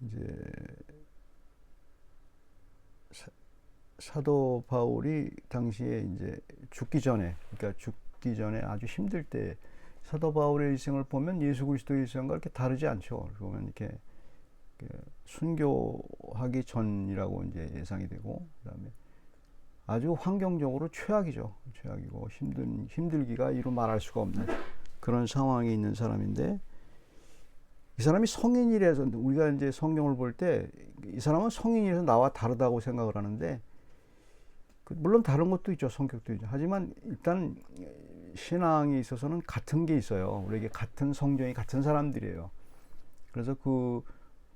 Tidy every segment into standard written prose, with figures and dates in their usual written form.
이제 사도 바울이 당시에 이제 죽기 전에, 그러니까 죽기 전에 아주 힘들 때 사도 바울의 일생을 보면 예수 그리스도의 일생과 이렇게 다르지 않죠. 보면 이렇게 순교하기 전이라고 이제 예상이 되고, 그다음에 아주 환경적으로 최악이죠. 최악이고 힘들기가 이루 말할 수가 없는 그런 상황에 있는 사람인데, 이 사람이 성인이라서 우리가 이제 성경을 볼 때 이 사람은 성인이라서 나와 다르다고 생각을 하는데, 물론 다른 것도 있죠. 성격도 있죠. 하지만 일단 신앙에 있어서는 같은 게 있어요. 우리에게 같은 성경이 같은 사람들이에요. 그래서 그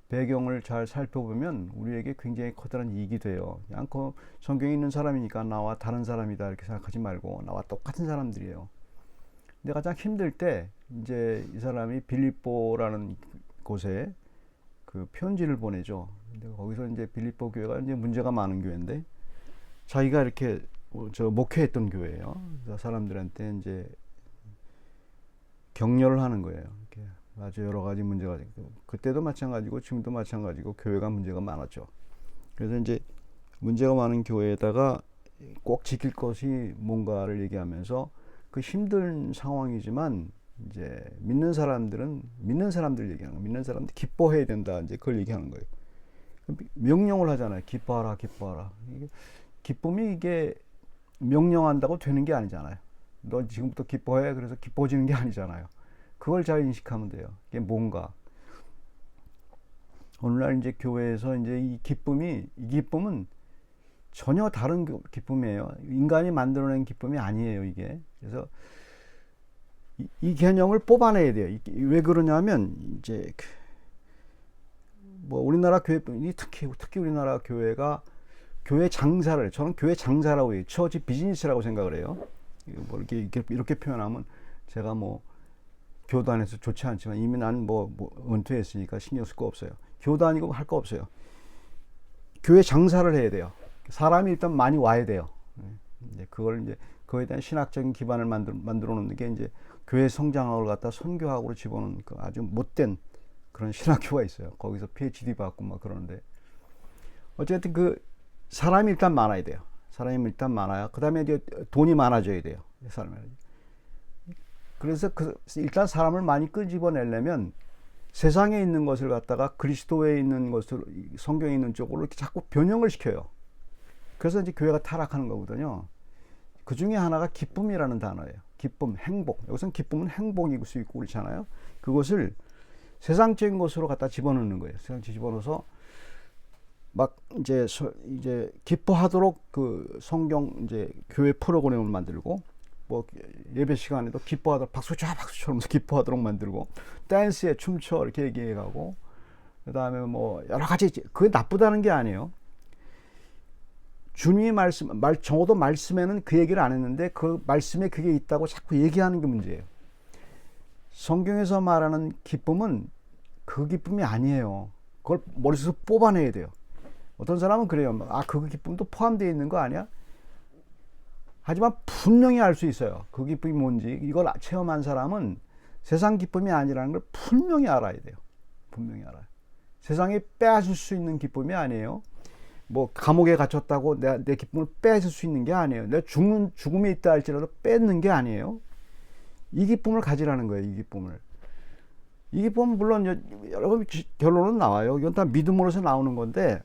배경을 잘 살펴보면 우리에게 굉장히 커다란 이익이 돼요. 그냥 그 성경에 있는 사람이니까 나와 다른 사람이다 이렇게 생각하지 말고 나와 똑같은 사람들이에요. 근데 가장 힘들 때 이제 이 사람이 빌립보라는 곳에 그 편지를 보내죠. 근데 거기서 이제 빌립보 교회가 이제 문제가 많은 교회인데, 자기가 이렇게 목회했던 교회예요. 그래서 사람들한테 이제 격려를 하는 거예요. 이렇게 아주 여러 가지 문제가 있고, 그때도 마찬가지고 지금도 마찬가지고 교회가 문제가 많았죠. 그래서 이제 문제가 많은 교회에다가 꼭 지킬 것이 뭔가를 얘기하면서, 그 힘든 상황이지만 이제 믿는 사람들 얘기하는 거예요. 믿는 사람들 기뻐해야 된다. 이제 그걸 얘기하는 거예요. 명령을 하잖아요. 기뻐하라, 기뻐하라. 기쁨이 이게 명령한다고 되는 게 아니잖아요. 너 지금부터 기뻐해. 그래서 기뻐지는 게 아니잖아요. 그걸 잘 인식하면 돼요. 이게 뭔가. 오늘날 이제 교회에서 이제 이 기쁨은 전혀 다른 기쁨이에요. 인간이 만들어낸 기쁨이 아니에요, 이게. 그래서 이 개념을 뽑아내야 돼요. 왜 그러냐면, 이제, 뭐, 우리나라 교회뿐이 특히 우리나라 교회가 교회 장사를, 저는 교회 장사라고 해요. 처치 비즈니스라고 생각을 해요. 뭐 이렇게 표현하면 제가 뭐 교단에서 좋지 않지만, 이미 난 뭐 은퇴했으니까 신경 쓸 거 없어요. 교단이고 할 거 없어요. 교회 장사를 해야 돼요. 사람이 일단 많이 와야 돼요. 이제 그걸 이제 그거에 대한 신학적인 기반을 만들어 놓는 게 이제 교회 성장학을 갖다 선교학으로 집어넣는 그 아주 못된 그런 신학교가 있어요. 거기서 PhD 받고 막 그러는데, 어쨌든 그 사람이 일단 많아야 돼요. 사람이 일단 많아야, 그 다음에 이제 돈이 많아져야 돼요. 사람이. 그래서 일단 사람을 많이 끄집어내려면 세상에 있는 것을 갖다가 그리스도에 있는 것을, 성경에 있는 쪽으로 이렇게 자꾸 변형을 시켜요. 그래서 이제 교회가 타락하는 거거든요. 그 중에 하나가 기쁨이라는 단어예요. 기쁨, 행복. 여기서는 기쁨은 행복일 수 있고 그렇잖아요. 그것을 세상적인 것으로 갖다 집어넣는 거예요. 세상적인 집어넣어서 막 이제 기뻐하도록 그 성경 이제 교회 프로그램을 만들고, 뭐 예배 시간에도 기뻐하도록 박수처럼 기뻐하도록 만들고, 댄스에 춤춰 이렇게 얘기해가고, 그 다음에 뭐 여러 가지. 그게 나쁘다는 게 아니에요. 주님이 적어도 말씀에는 그 얘기를 안 했는데 그 말씀에 그게 있다고 자꾸 얘기하는 게 문제예요. 성경에서 말하는 기쁨은 그 기쁨이 아니에요. 그걸 머릿속에서 뽑아내야 돼요. 어떤 사람은 그래요. 그 기쁨도 포함되어 있는 거 아니야? 하지만 분명히 알 수 있어요. 그 기쁨이 뭔지. 이걸 체험한 사람은 세상 기쁨이 아니라는 걸 분명히 알아야 돼요. 분명히 알아요. 세상에 빼앗을 수 있는 기쁨이 아니에요. 뭐 감옥에 갇혔다고 내 기쁨을 뺏을 수 있는 게 아니에요. 내 죽음에 있다 할지라도 뺏는 게 아니에요. 이 기쁨을 가지라는 거예요. 이 기쁨은 물론 여러 결론은 나와요. 이건 다 믿음으로서 나오는 건데,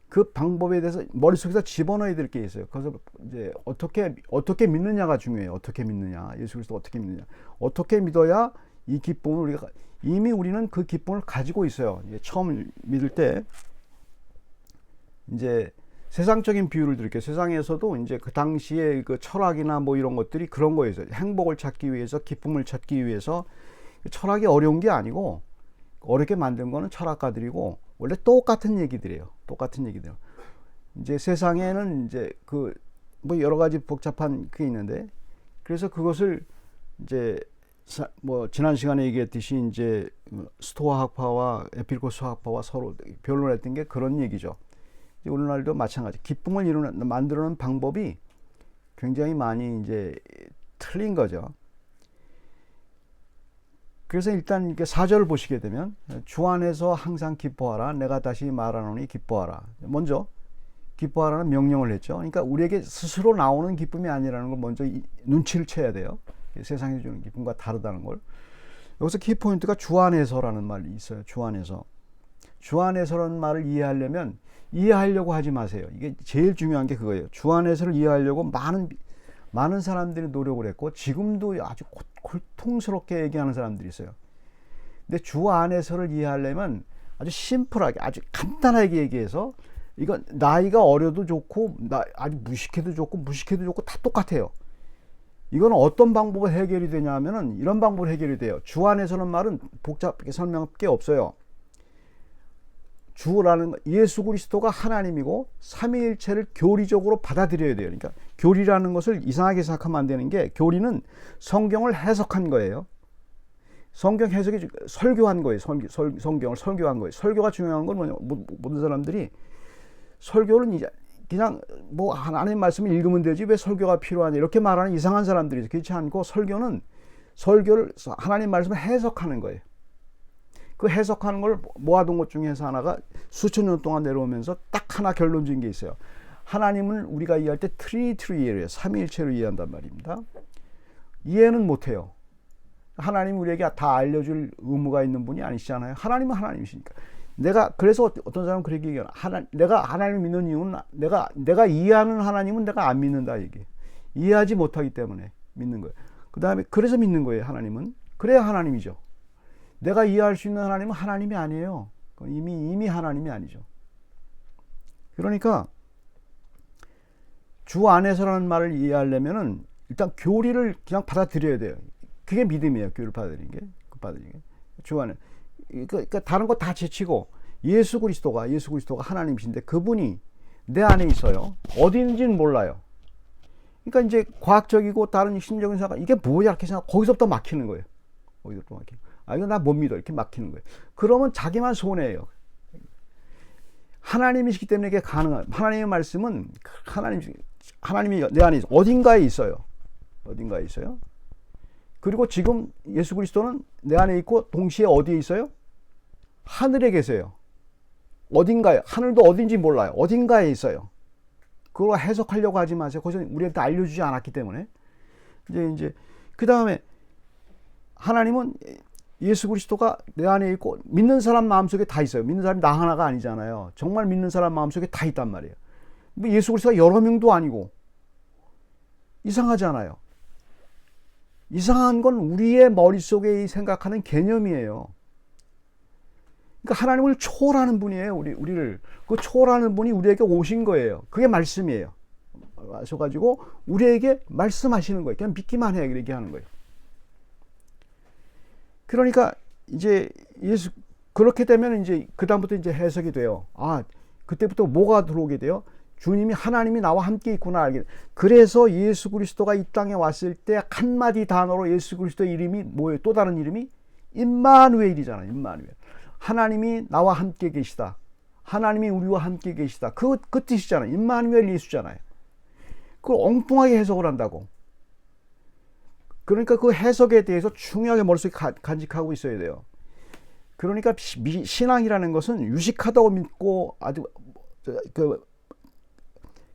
그 방법에 대해서 머릿속에서 집어넣어야 될 게 있어요. 그래서 이제 어떻게 믿느냐가 중요해요. 어떻게 믿느냐. 예수 그리스도 어떻게 믿느냐. 어떻게 믿어야 이 기쁨을 우리는 그 기쁨을 가지고 있어요. 처음 믿을 때 이제 세상적인 비유를 드릴게요. 세상에서도 이제 그 당시에 그 철학이나 뭐 이런 것들이 그런 거였어요. 행복을 찾기 위해서, 기쁨을 찾기 위해서. 철학이 어려운 게 아니고, 어렵게 만든 거는 철학가들이고, 원래 똑같은 얘기들이에요. 이제 세상에는 이제 뭐 여러 가지 복잡한 게 있는데, 그래서 그것을 이제 뭐 지난 시간에 얘기했듯이 이제 스토아 학파와 에피쿠로스 학파와 서로 변론했던 게 그런 얘기죠. 오늘날도 마찬가지. 기쁨을 만들어내는 방법이 굉장히 많이 이제 틀린 거죠. 그래서 일단 이렇게 4절을 보시게 되면 주 안에서 항상 기뻐하라. 내가 다시 말하노니 기뻐하라. 먼저 기뻐하라는 명령을 했죠. 그러니까 우리에게 스스로 나오는 기쁨이 아니라는 걸 먼저 눈치를 채야 돼요. 세상에 주는 기쁨과 다르다는 걸. 여기서 키포인트가 주 안에서라는 말이 있어요. 주 안에서. 주 안에서라는 말을 이해하려면 이해하려고 하지 마세요. 이게 제일 중요한 게 그거예요. 주 안에서를 이해하려고 많은 사람들이 노력을 했고 지금도 아주 고통스럽게 얘기하는 사람들이 있어요. 근데 주 안에서를 이해하려면 아주 심플하게 아주 간단하게 얘기해서 이건 나이가 어려도 좋고 아주 무식해도 좋고 다 똑같아요. 이건 어떤 방법으로 해결이 되냐 하면은 이런 방법으로 해결이 돼요. 주 안에서는 말은 복잡하게 설명할 게 없어요. 주라는 예수 그리스도가 하나님이고 삼위일체를 교리적으로 받아들여야 돼요. 그러니까 교리라는 것을 이상하게 생각하면 안 되는 게 교리는 성경을 해석한 거예요. 성경 해석이 설교한 거예요. 성경을 설교한 거예요. 설교가 중요한 건 뭐냐? 모든 사람들이 설교는 이제 그냥 뭐 하나님 말씀을 읽으면 되지 왜 설교가 필요하냐 이렇게 말하는 이상한 사람들이 그렇지 않고 설교를 하나님 말씀을 해석하는 거예요. 그 해석하는 걸 모아둔 것 중에서 하나가 수천 년 동안 내려오면서 딱 하나 결론적인 게 있어요. 하나님을 우리가 이해할 때 트리니티로 삼위일체로 이해한단 말입니다. 이해는 못해요. 하나님 우리에게 다 알려줄 의무가 있는 분이 아니시잖아요. 하나님은 하나님이시니까. 그래서 어떤 사람은 그렇게 얘기해요. 내가 하나님을 믿는 이유는 내가 이해하는 하나님은 내가 안 믿는다 얘기. 이해하지 못하기 때문에 믿는 거예요. 그 다음에 그래서 믿는 거예요. 하나님은. 그래야 하나님이죠. 내가 이해할 수 있는 하나님은 하나님이 아니에요. 이미 하나님이 아니죠. 그러니까 주 안에서라는 말을 이해하려면은 일단 교리를 그냥 받아들여야 돼요. 그게 믿음이에요. 교리를 받아들이는 게. 주 안에. 그러니까 다른 거 다 제치고 예수 그리스도가 하나님이신데 그분이 내 안에 있어요. 어디 있는지는 몰라요. 그러니까 이제 과학적이고 다른 심적인 생각 이게 뭐야 이렇게 생각 거기서부터 막히는 거예요. 이거 나 못 믿어 이렇게 막히는 거예요. 그러면 자기만 손해예요. 하나님이시기 때문에 이게 가능한 하나님의 말씀은 하나님이 내 안에 어딘가에 있어요. 그리고 지금 예수 그리스도는 내 안에 있고 동시에 어디에 있어요? 하늘에 계세요. 어딘가에 하늘도 어딘지 몰라요. 어딘가에 있어요. 그걸 해석하려고 하지 마세요. 거기서 우리한테 알려주지 않았기 때문에 이제 그 다음에 하나님은 예수 그리스도가 내 안에 있고 믿는 사람 마음속에 다 있어요. 믿는 사람이 나 하나가 아니잖아요. 정말 믿는 사람 마음속에 다 있단 말이에요. 예수 그리스도가 여러 명도 아니고 이상하잖아요. 이상한 건 우리의 머릿속에 생각하는 개념이에요. 그러니까 하나님을 초월하는 분이에요. 우리를. 그 초월하는 분이 우리에게 오신 거예요. 그게 말씀이에요. 와셔가지고 우리에게 말씀하시는 거예요. 그냥 믿기만 해. 이렇게 하는 거예요. 그러니까 이제 그렇게 되면 이제 그다음부터 이제 해석이 돼요. 그때부터 뭐가 들어오게 돼요? 주님이 하나님이 나와 함께 있구나 알게. 그래서 예수 그리스도가 이 땅에 왔을 때 한마디 단어로 예수 그리스도의 이름이 뭐예요? 또 다른 이름이 임마누엘이잖아요. 임마누엘. 하나님이 나와 함께 계시다. 하나님이 우리와 함께 계시다. 그 뜻이잖아요. 임마누엘 예수잖아요. 그걸 엉뚱하게 해석을 한다고. 그러니까 그 해석에 대해서 중요하게 머릿속에 간직하고 있어야 돼요. 그러니까 신앙이라는 것은 유식하다고 믿고 아주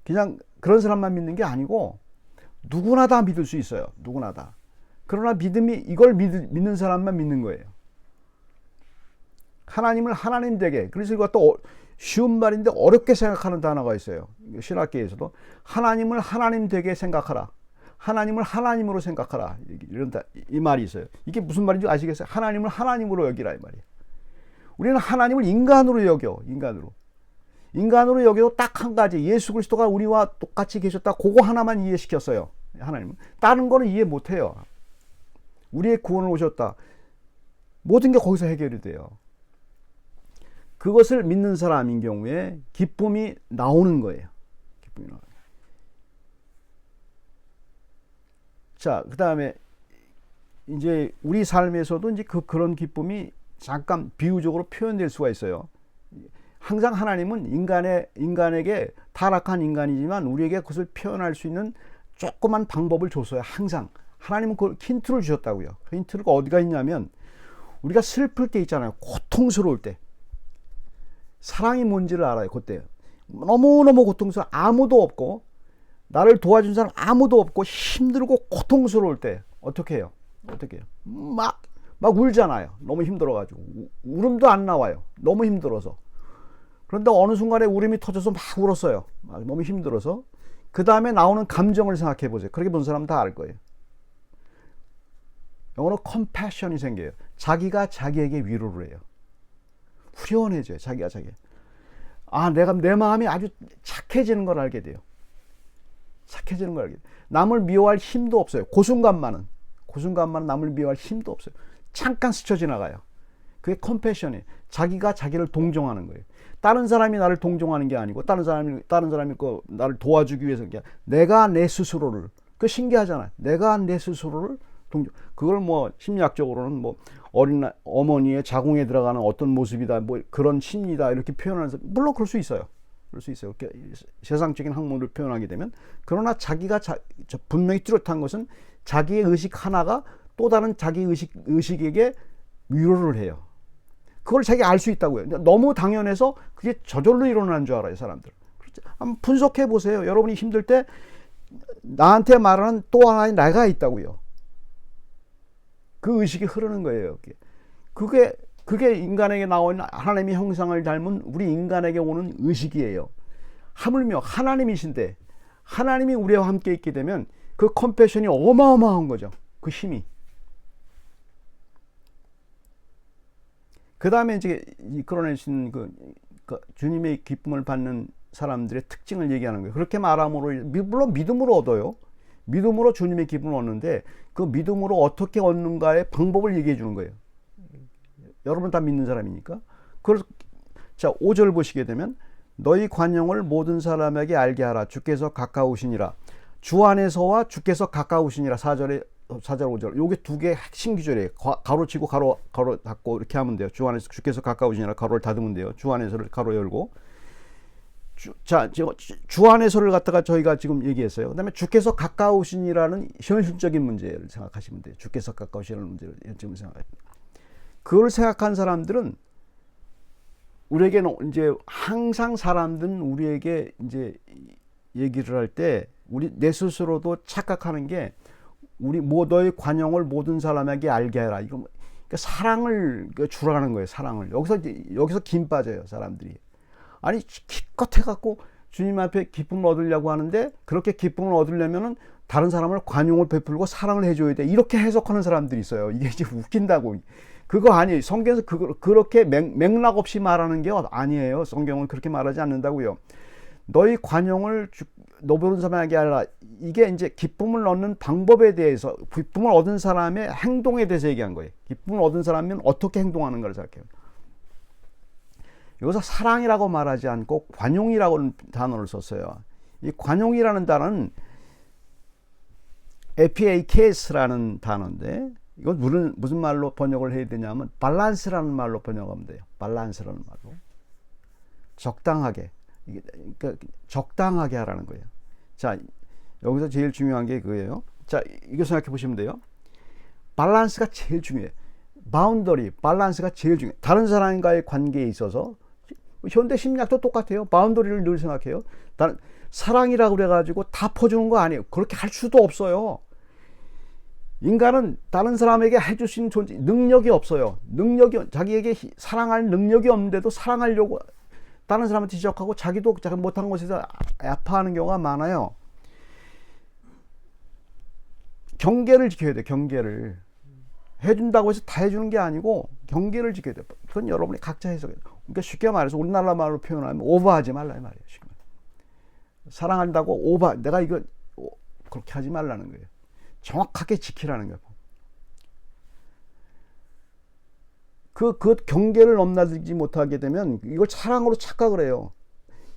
그냥 그런 사람만 믿는 게 아니고 누구나 다 믿을 수 있어요. 누구나 다. 그러나 이걸 믿는 사람만 믿는 거예요. 하나님을 하나님 되게. 그래서 이거 또 쉬운 말인데 어렵게 생각하는 단어가 있어요. 신학계에서도 하나님을 하나님 되게 생각하라. 하나님을 하나님으로 생각하라. 이 말이 있어요. 이게 무슨 말인지 아시겠어요? 하나님을 하나님으로 여기라 이 말이에요. 우리는 하나님을 인간으로 여겨. 인간으로 여겨도 딱 한 가지. 예수 그리스도가 우리와 똑같이 계셨다. 그거 하나만 이해시켰어요. 하나님은. 다른 거는 이해 못해요. 우리의 구원을 오셨다. 모든 게 거기서 해결이 돼요. 그것을 믿는 사람인 경우에 기쁨이 나오는 거예요. 기쁨이 나와요. 자, 그 다음에 이제 우리 삶에서도 이제 그런 기쁨이 잠깐 비유적으로 표현될 수가 있어요. 항상 하나님은 인간에게 타락한 인간이지만 우리에게 그것을 표현할 수 있는 조그만 방법을 줬어요. 항상 하나님은 그 힌트를 주셨다고요. 그 힌트가 어디가 있냐면 우리가 슬플 때 있잖아요. 고통스러울 때. 사랑이 뭔지를 알아요. 그때. 너무너무 고통스러워. 아무도 없고 나를 도와준 사람 아무도 없고 힘들고 고통스러울 때 어떻게 해요? 어떻게 해요? 막 울잖아요. 너무 힘들어가지고. 울음도 안 나와요. 너무 힘들어서. 그런데 어느 순간에 울음이 터져서 막 울었어요. 너무 힘들어서. 그 다음에 나오는 감정을 생각해 보세요. 그렇게 본 사람은 다 알 거예요. 영어로 compassion이 생겨요. 자기가 자기에게 위로를 해요. 후련해져요. 자기가 자기. 내 마음이 아주 착해지는 걸 알게 돼요. 착해지는 걸 알게 돼요. 남을 미워할 힘도 없어요. 그 순간만은 남을 미워할 힘도 없어요. 잠깐 스쳐 지나가요. 그게 컴패션이에요. 자기가 자기를 동정하는 거예요. 다른 사람이 나를 동정하는 게 아니고 다른 사람이 나를 도와주기 위해서 내가 내 스스로를, 그 신기하잖아요. 내가 내 스스로를 동정. 그걸 뭐 심리학적으로는 뭐 어머니의 자궁에 들어가는 어떤 모습이다, 뭐 그런 심리다 이렇게 표현하면서 물론 그럴 수 있어요. 이렇게 세상적인 학문을 표현하게 되면. 그러나 자기가 분명히 뚜렷한 것은 자기의 의식 하나가 또 다른 자기 의식에게 위로를 해요. 그걸 자기가 알 수 있다고요. 너무 당연해서 그게 저절로 일어나는 줄 알아요, 사람들. 한번 분석해 보세요. 여러분이 힘들 때 나한테 말하는 또 하나의 내가 있다고요. 그 의식이 흐르는 거예요. 그게 인간에게 나온 하나님의 형상을 닮은 우리 인간에게 오는 의식이에요. 하물며 하나님이신데 하나님이 우리와 함께 있게 되면 그 컴패션이 어마어마한 거죠. 그 힘이. 그 다음에 이제 이끌어내신 그 주님의 기쁨을 받는 사람들의 특징을 얘기하는 거예요. 그렇게 말함으로, 물론 믿음으로 얻어요. 믿음으로 주님의 기쁨을 얻는데 그 믿음으로 어떻게 얻는가의 방법을 얘기해 주는 거예요. 여러분 다 믿는 사람이니까. 자, 5절 보시게 되면 너희 관용을 모든 사람에게 알게 하라. 주께서 가까우시니라. 주 안에서와 주께서 가까우시니라. 4절 5절. 요게 두 개의 핵심 구절이에요. 가로치고 가로 닫고 이렇게 하면 돼요. 주 안에서 주께서 가까우시니라. 가로를 닫으면 돼요. 주 안에서를 가로 열고. 주 안에서를 갖다가 저희가 지금 얘기했어요. 그다음에 주께서 가까우시니라는 현실적인 문제를 생각하시면 돼요. 주께서 가까우시라는 문제를 지금 생각하시면 돼요. 그걸 생각한 사람들은 우리에게는 이제 항상 사람들은 우리에게 이제 얘기를 할 때 내 스스로도 착각하는 게 너의 관용을 모든 사람에게 알게 해라. 이거 그러니까 사랑을 주라는 거예요. 사랑을. 여기서 김 빠져요, 사람들이. 아니 기껏 해갖고 주님 앞에 기쁨을 얻으려고 하는데 그렇게 기쁨을 얻으려면은 다른 사람을 관용을 베풀고 사랑을 해줘야 돼. 이렇게 해석하는 사람들이 있어요. 이게 이제 웃긴다고. 그거 아니에요. 성경에서 그렇게 맥락 없이 말하는 게 아니에요. 성경은 그렇게 말하지 않는다고요. 너희 관용을 너보는 사람에게 하라. 이게 이제 기쁨을 얻는 방법에 대해서, 기쁨을 얻은 사람의 행동에 대해서 얘기한 거예요. 기쁨을 얻은 사람은 어떻게 행동하는가를 생각해요. 여기서 사랑이라고 말하지 않고 관용이라고 단어를 썼어요. 이 관용이라는 단어는 FAKS라는 단어인데 이건 무슨 말로 번역을 해야 되냐면 밸런스라는 말로 번역하면 돼요. 밸런스라는 말로. 적당하게. 그러니까 적당하게 하라는 거예요. 자, 여기서 제일 중요한 게 그거예요. 자, 이거 생각해 보시면 돼요. 밸런스가 제일 중요해요. 바운더리, 밸런스가 제일 중요해요. 다른 사람과의 관계에 있어서 현대 심리학도 똑같아요. 바운더리를 늘 생각해요. 사랑이라고 그래가지고 다 퍼주는 거 아니에요. 그렇게 할 수도 없어요. 인간은 다른 사람에게 해줄 수 있는 능력이 없어요. 자기에게 사랑할 능력이 없는데도 사랑하려고 다른 사람한테 지적하고 자기도 자기 못한 것에서 아파하는 경우가 많아요. 경계를 지켜야 돼요. 경계를. 해준다고 해서 다 해주는 게 아니고 경계를 지켜야 돼요. 그건 여러분이 각자 해석해야 돼요. 그러니까 쉽게 말해서 우리나라 말로 표현하면 오버하지 말라 이 말이에요. 사랑한다고 내가 이거 그렇게 하지 말라는 거예요. 정확하게 지키라는 거예요. 그 경계를 넘나들지 못하게 되면 이걸 사랑으로 착각을 해요.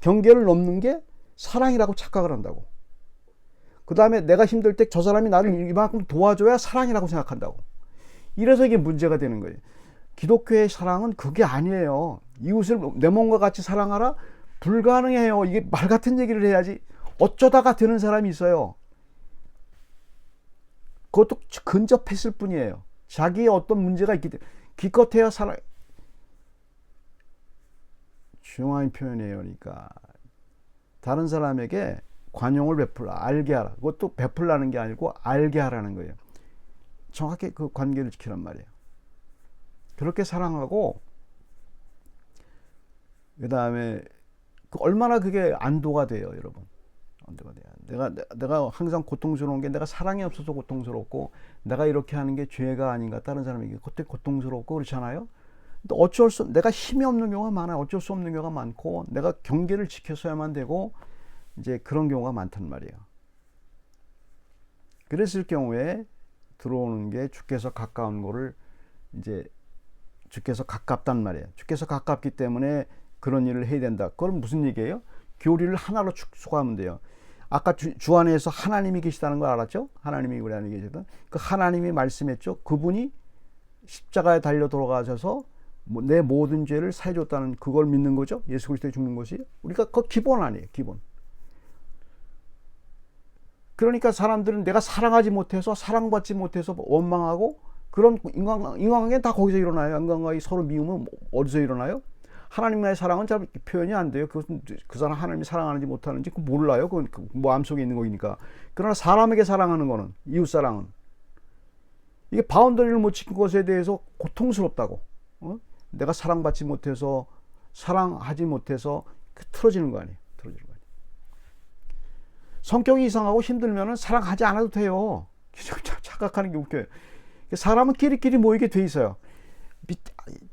경계를 넘는 게 사랑이라고 착각을 한다고. 그 다음에 내가 힘들 때 저 사람이 나를 이만큼 도와줘야 사랑이라고 생각한다고. 이래서 이게 문제가 되는 거예요. 기독교의 사랑은 그게 아니에요. 이웃을 내 몸과 같이 사랑하라? 불가능해요. 이게 말 같은 얘기를 해야지. 어쩌다가 되는 사람이 있어요. 그것도 근접했을 뿐이에요. 자기의 어떤 문제가 있기 때문에. 기껏해야 사랑, 중요한 표현이에요. 그러니까 다른 사람에게 관용을 베풀라, 알게 하라. 그것도 베풀라는 게 아니고 알게 하라는 거예요. 정확히 그 관계를 지키란 말이에요. 그렇게 사랑하고, 그 다음에 얼마나 그게 안도가 돼요, 여러분. 안도가 돼요. 내가 항상 고통스러운 게 내가 사랑이 없어서 고통스럽고, 내가 이렇게 하는 게 죄가 아닌가, 다른 사람에게 그때 고통스럽고 그렇잖아요. 근데 내가 힘이 없는 경우가 많아요. 어쩔 수 없는 경우가 많고, 내가 경계를 지켜서야만 되고, 이제 그런 경우가 많단 말이에요. 그랬을 경우에 들어오는 게 주께서 가까운 거를, 이제 주께서 가깝단 말이에요. 주께서 가깝기 때문에 그런 일을 해야 된다. 그건 무슨 얘기예요? 교리를 하나로 축소하면 돼요. 아까 주 안에서 하나님이 계시다는 걸 알았죠? 하나님이 우리 안에 계시던 그 하나님이 말씀했죠. 그분이 십자가에 달려 돌아가셔서 내 모든 죄를 사해줬다는 그걸 믿는 거죠. 예수 그리스도에 죽는 것이 우리가 그 기본 아니에요. 기본. 그러니까 사람들은 내가 사랑하지 못해서, 사랑받지 못해서 원망하고, 그런 인간관계는 다 거기서 일어나요. 인간관계 서로 미우면 어디서 일어나요? 하나님과의 사랑은 잘 표현이 안 돼요. 그것은 그 사람 하나님이 사랑하는지 못하는지 그거 몰라요. 그건 마음속에 있는 거니까. 그러나 사람에게 사랑하는 거는, 이웃사랑은, 이게 바운더리를 못 지킨 것에 대해서 고통스럽다고. 내가 사랑받지 못해서, 사랑하지 못해서 틀어지는 거 아니에요. 틀어지는 거 아니에요. 성격이 이상하고 힘들면은 사랑하지 않아도 돼요. 착각하는 게 웃겨요. 사람은 끼리끼리 모이게 돼 있어요.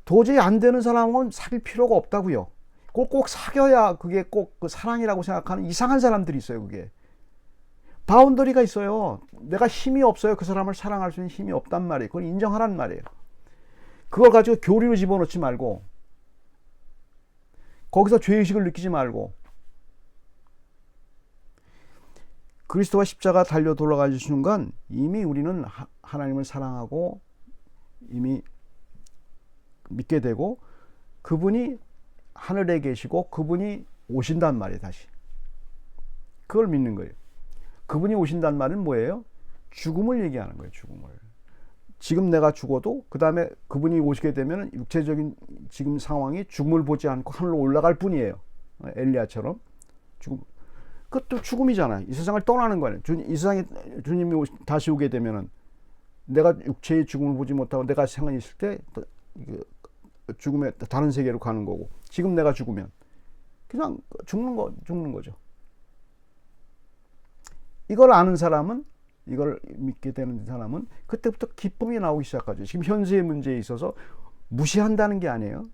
도저히 안 되는 사람은 사귈 필요가 없다고요. 꼭 사귀어야 그게 꼭 그 사랑이라고 생각하는 이상한 사람들이 있어요. 그게 바운더리가 있어요. 내가 힘이 없어요. 그 사람을 사랑할 수 있는 힘이 없단 말이에요. 그걸 인정하란 말이에요. 그걸 가지고 교리로 집어넣지 말고, 거기서 죄의식을 느끼지 말고, 그리스도와 십자가 달려 돌아가신 순간 이미 우리는 하나님을 사랑하고 이미 믿게 되고, 그분이 하늘에 계시고 그분이 오신단 말이에요. 다시 그걸 믿는 거예요. 그분이 오신단 말은 뭐예요? 죽음을 얘기하는 거예요. 죽음을. 지금 내가 죽어도 그 다음에 그분이 오시게 되면 육체적인 지금 상황이 죽음을 보지 않고 하늘로 올라갈 뿐이에요. 엘리야처럼. 죽음, 그것도 죽음이잖아요. 이 세상을 떠나는 거예요. 이 세상에 주님이 다시 오게 되면은 내가 육체의 죽음을 보지 못하고 내가 생각이 있을 때 죽음의 다른 세계로 가는 거고, 지금 내가 죽으면 그냥 죽는 거죠. 이걸 아는 사람은, 이걸 믿게 되는 사람은 그때부터 기쁨이 나오기 시작하죠. 지금 현재의 문제에 있어서 무시한다는 게 아니에요.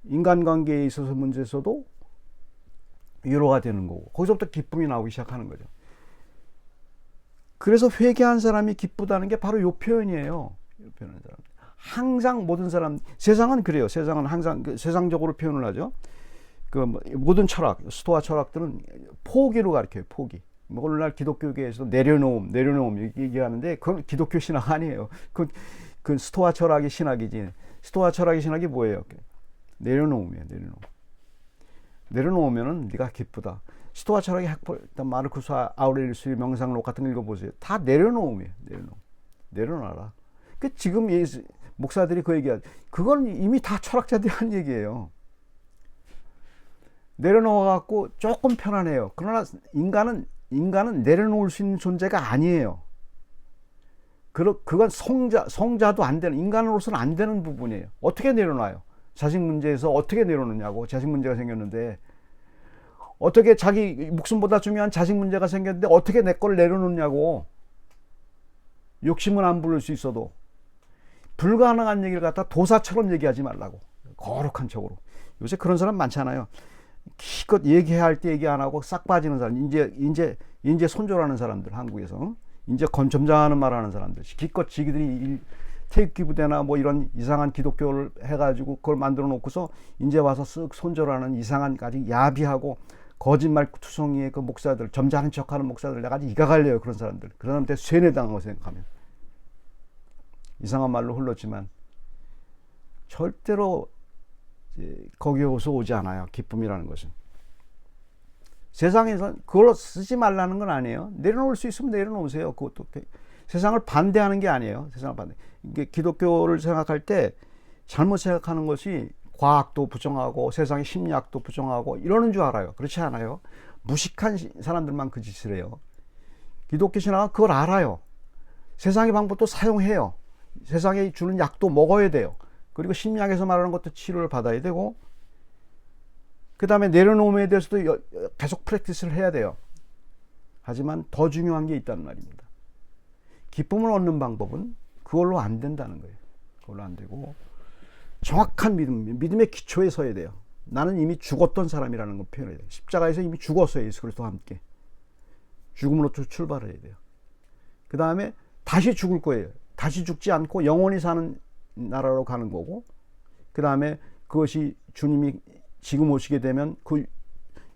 인간관계에 있어서 문제에서도 위로가 되는 거고, 거기서부터 기쁨이 나오기 시작하는 거죠. 그래서 회개한 사람이 기쁘다는 게 바로 이 표현이에요. 이 표현하는 사람. 항상 모든 사람, 세상은 그래요. 세상은 항상 세상적으로 표현을 하죠. 그 모든 철학, 스토아 철학들은 포기로 가르쳐요. 포기. 오늘날 기독교계에서 내려놓음 얘기하는데 그건 기독교 신학 아니에요. 그 스토아 철학의 신학이지. 스토아 철학의 신학이 뭐예요? 내려놓음이에요. 내려놓으면은 네가 기쁘다. 스토아 철학의 학벌, 마르쿠스 아우렐리우스의 명상록 같은 거 읽어보세요. 다 내려놓음이에요. 내려놔라. 그 지금 목사들이 그 얘기하죠. 그건 이미 다 철학자들이 한 얘기예요. 내려놓아갖고 조금 편안해요. 그러나 인간은 내려놓을 수 있는 존재가 아니에요. 그건 성자도 안 되는, 인간으로서는 안 되는 부분이에요. 어떻게 내려놔요? 자식 문제에서 어떻게 내려놓냐고. 자식 문제가 생겼는데, 어떻게 자기 목숨보다 중요한 자식 문제가 생겼는데 어떻게 내 걸 내려놓냐고. 욕심은 안 부릴 수 있어도 불가능한 얘기를 갖다 도사처럼 얘기하지 말라고. 거룩한 척으로. 요새 그런 사람 많잖아요. 기껏 얘기해야 할 때 얘기 안 하고 싹 빠지는 사람. 이제 손절하는 사람들, 한국에서. 이제 점잖은 말 하는 사람들. 기껏 지기들이 태극기 부대나 뭐 이런 이상한 기독교를 해가지고 그걸 만들어 놓고서 이제 와서 쓱 손절하는 이상한, 아주 야비하고 거짓말 투성이의 그 목사들, 점잖은 척 하는 목사들, 내가 아주 이가 갈려요. 그런 사람들. 그런 사람한테 쇠뇌당한 거 생각하면. 이상한 말로 흘렀지만 절대로 거기에서 오지 않아요. 기쁨이라는 것은. 세상에서 그걸 쓰지 말라는 건 아니에요. 내려놓을 수 있으면 내려놓으세요. 그것도 세상을 반대하는 게 아니에요. 세상을 반대. 이게 기독교를 생각할 때 잘못 생각하는 것이 과학도 부정하고 세상의 심리학도 부정하고 이러는 줄 알아요. 그렇지 않아요. 무식한 사람들만 그 짓을 해요. 기독교 신앙은 그걸 알아요. 세상의 방법도 사용해요. 세상에 주는 약도 먹어야 돼요. 그리고 심리학에서 말하는 것도 치료를 받아야 되고, 그 다음에 내려놓음에 대해서도 계속 프랙티스를 해야 돼요. 하지만 더 중요한 게 있다는 말입니다. 기쁨을 얻는 방법은 그걸로 안 된다는 거예요. 그걸로 안 되고, 정확한 믿음의 기초에 서야 돼요. 나는 이미 죽었던 사람이라는 걸 표현해야 돼요. 십자가에서 이미 죽었어요. 예수 그리스도와 함께. 죽음으로부터 출발해야 돼요. 그 다음에 다시 죽을 거예요. 다시 죽지 않고 영원히 사는 나라로 가는 거고, 그 다음에 그것이 주님이 지금 오시게 되면 그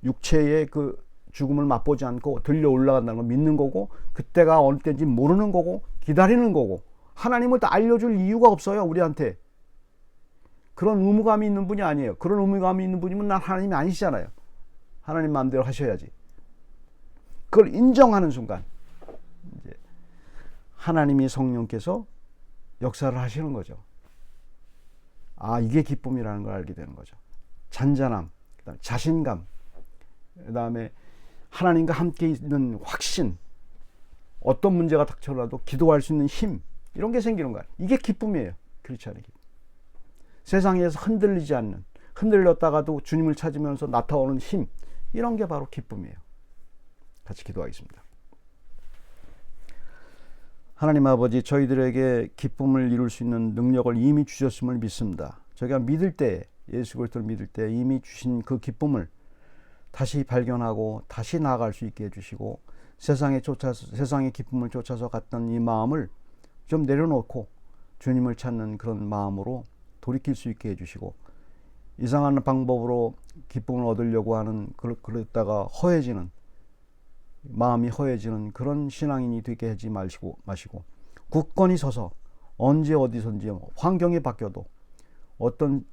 육체의 그 죽음을 맛보지 않고 들려 올라간다는 걸 믿는 거고, 그때가 어느 때인지 모르는 거고, 기다리는 거고, 하나님을 다 알려줄 이유가 없어요. 우리한테. 그런 의무감이 있는 분이 아니에요. 그런 의무감이 있는 분이면 난 하나님이 아니시잖아요. 하나님 마음대로 하셔야지. 그걸 인정하는 순간 이제 하나님이 성령께서 역사를 하시는 거죠. 아, 이게 기쁨이라는 걸 알게 되는 거죠. 잔잔함, 그다음에 자신감, 그다음에 하나님과 함께 있는 확신, 어떤 문제가 닥쳐라도 기도할 수 있는 힘, 이런 게 생기는 거야. 이게 기쁨이에요. 그렇지 않아요. 세상에서 흔들리지 않는, 흔들렸다가도 주님을 찾으면서 나타오는 힘, 이런 게 바로 기쁨이에요. 같이 기도하겠습니다. 하나님 아버지, 저희들에게 기쁨을 이룰 수 있는 능력을 이미 주셨음을 믿습니다. 저희가 믿을 때, 예수 그리스도를 믿을 때 이미 주신 그 기쁨을 다시 발견하고 다시 나아갈 수 있게 해주시고, 세상의 기쁨을 쫓아서 갔던 이 마음을 좀 내려놓고 주님을 찾는 그런 마음으로 돌이킬 수 있게 해주시고, 이상한 방법으로 기쁨을 얻으려고 하는, 그러다가 허해지는, 마음이 허해지는 그런 신앙인이 되게 하지 마시고 굳건히 서서 언제 어디선지 환경이 바뀌어도 어떤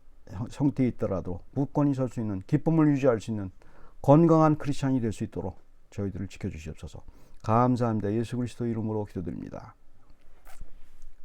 형태에 있더라도 굳건히 설 수 있는, 기쁨을 유지할 수 있는 건강한 크리스찬이 될 수 있도록 저희들을 지켜주시옵소서. 감사합니다. 예수 그리스도 이름으로 기도드립니다.